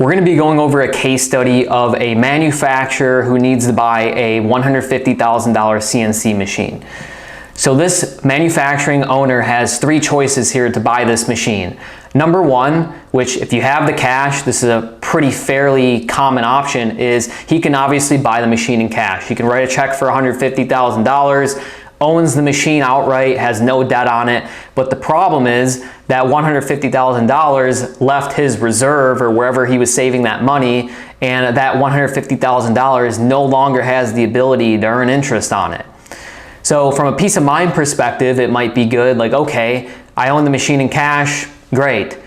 We're going to be going over a case study of a manufacturer who needs to buy a $150,000 CNC machine. So this manufacturing owner has three choices here to buy this machine. Number one, which if you have the cash, this is a pretty fairly common option, is he can obviously buy the machine in cash. He can write a check for $150,000, owns the machine outright, has no debt on it. But the problem is that $150,000 left his reserve or wherever he was saving that money, and that $150,000 no longer has the ability to earn interest on it. So from a peace of mind perspective, it might be good, like, okay, I own the machine in cash, great.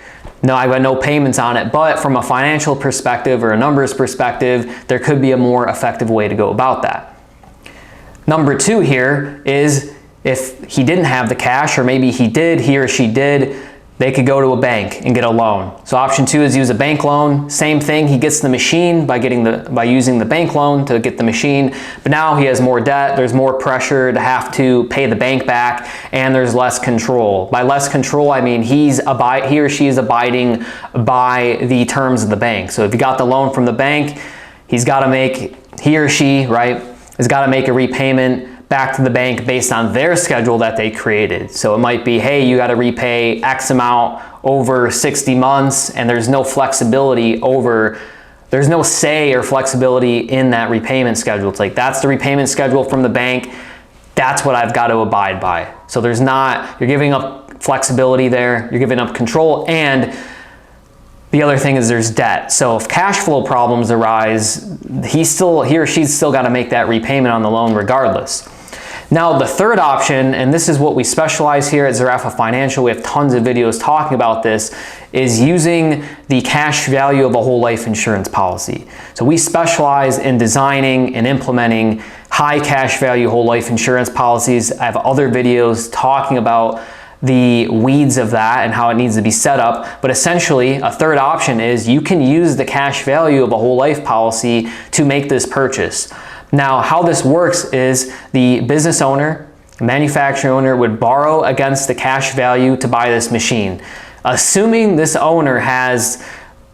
No, I've got no payments on it, but from a financial perspective or a numbers perspective, there could be a more effective way to go about that. Number two here is if he didn't have the cash, or maybe he or she did, they could go to a bank and get a loan. So option two is use a bank loan. Same thing, he gets the machine by using the bank loan to get the machine, but now he has more debt, there's more pressure to have to pay the bank back, and there's less control. By less control, I mean he or she is abiding by the terms of the bank. So if you got the loan from the bank, he or she, right, has got to make a repayment back to the bank based on their schedule that they created. So it might be, hey, you got to repay X amount over 60 months, and there's no flexibility there's no say or flexibility in that repayment schedule. It's like, that's the repayment schedule from the bank, that's what I've got to abide by. So you're giving up flexibility there, you're giving up control, and the other thing is there's debt. So if cash flow problems arise, he or she's still got to make that repayment on the loan regardless. Now the third option, and this is what we specialize here at Zerafa Financial, we have tons of videos talking about this, is using the cash value of a whole life insurance policy. So we specialize in designing and implementing high cash value whole life insurance policies. I have other videos talking about the weeds of that and how it needs to be set up. But essentially, a third option is you can use the cash value of a whole life policy to make this purchase. Now, how this works is the business owner, manufacturing owner, would borrow against the cash value to buy this machine. Assuming this owner has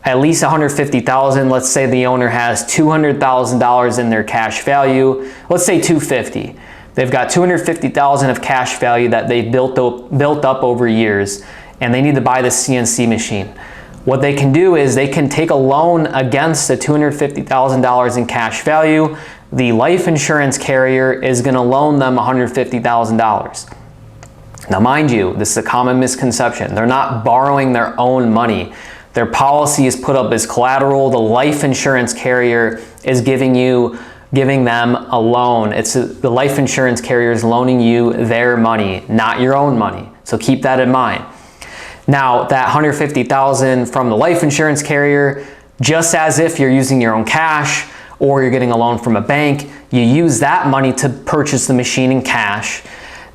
at least $150,000, let's say the owner has $200,000 in their cash value, let's say $250,000. They've got $250,000 of cash value that they've built up over years, and they need to buy this CNC machine. What they can do is they can take a loan against the $250,000 in cash value. The life insurance carrier is going to loan them $150,000. Now mind you, this is a common misconception. They're not borrowing their own money. Their policy is put up as collateral. The life insurance carrier is giving them a loan. The life insurance carrier is loaning you their money, not your own money. So keep that in mind. Now that $150,000 from the life insurance carrier, just as if you're using your own cash or you're getting a loan from a bank, you use that money to purchase the machine in cash.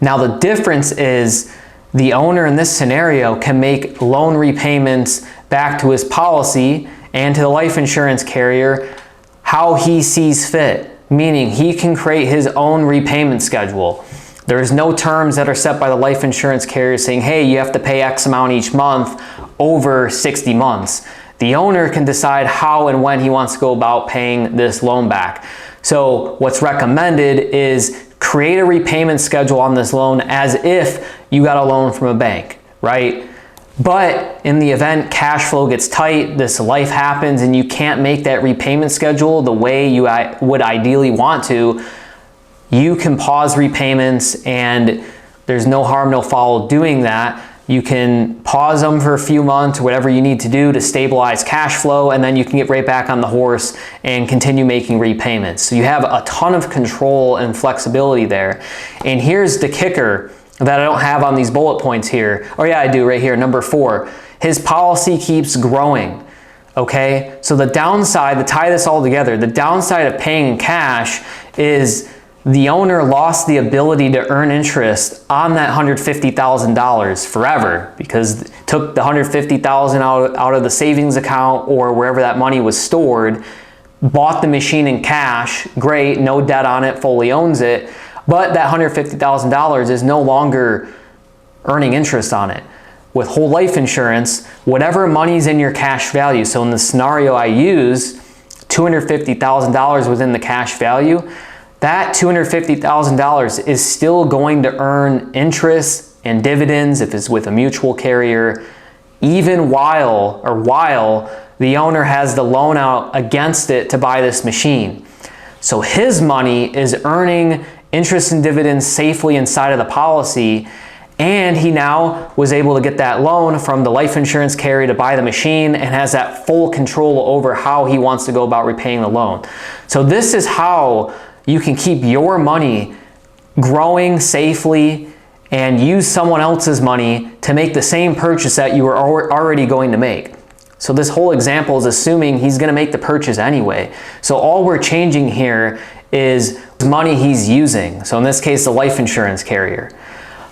Now the difference is the owner in this scenario can make loan repayments back to his policy and to the life insurance carrier how he sees fit, meaning he can create his own repayment schedule. There's no terms that are set by the life insurance carrier saying, hey, you have to pay X amount each month over 60 months. The owner can decide how and when he wants to go about paying this loan back. So what's recommended is create a repayment schedule on this loan as if you got a loan from a bank, right? But in the event cash flow gets tight, this life happens, and you can't make that repayment schedule the way you would ideally want to, you can pause repayments, and there's no harm, no foul doing that. You can pause them for a few months, or whatever you need to do to stabilize cash flow, and then you can get right back on the horse and continue making repayments. So you have a ton of control and flexibility there. And here's the kicker that I don't have on these bullet points here. Oh yeah, I do right here, number 4. His policy keeps growing, okay? So the downside, to tie this all together, the downside of paying in cash is the owner lost the ability to earn interest on that $150,000 forever, because it took the $150,000 out of the savings account or wherever that money was stored, bought the machine in cash, great, no debt on it, fully owns it, but that $150,000 is no longer earning interest on it. with whole life insurance, whatever money's in your cash value, so in the scenario I use, $250,000 within the cash value, that $250,000 is still going to earn interest and dividends if it's with a mutual carrier, even while the owner has the loan out against it to buy this machine. So his money is earning interest and dividends safely inside of the policy, and he now was able to get that loan from the life insurance carrier to buy the machine and has that full control over how he wants to go about repaying the loan. So this is how you can keep your money growing safely and use someone else's money to make the same purchase that you were already going to make. So this whole example is assuming he's going to make the purchase anyway. So all we're changing here is money he's using. So in this case, the life insurance carrier.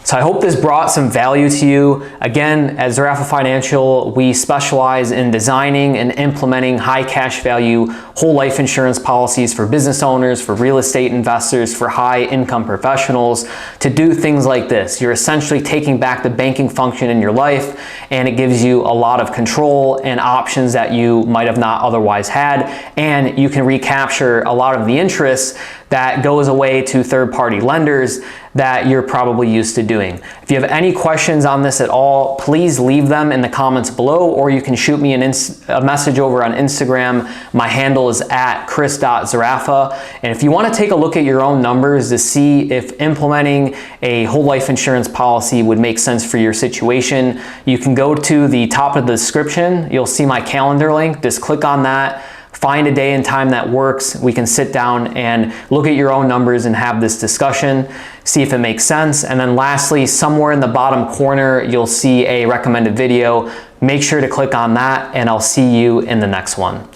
So I hope this brought some value to you. Again, at Zerafa Financial, we specialize in designing and implementing high cash value whole life insurance policies for business owners, for real estate investors, for high income professionals to do things like this. You're essentially taking back the banking function in your life, and it gives you a lot of control and options that you might have not otherwise had, and you can recapture a lot of the interest that goes away to third-party lenders that you're probably used to doing. If you have any questions on this at all, please leave them in the comments below, or you can shoot me a message over on Instagram. My handle is @chris.zerafa. And if you want to take a look at your own numbers to see if implementing a whole life insurance policy would make sense for your situation, you can go to the top of the description. You'll see my calendar link. Just click on that. Find a day and time that works. We can sit down and look at your own numbers and have this discussion, see if it makes sense. And then lastly, somewhere in the bottom corner, you'll see a recommended video. Make sure to click on that, and I'll see you in the next one.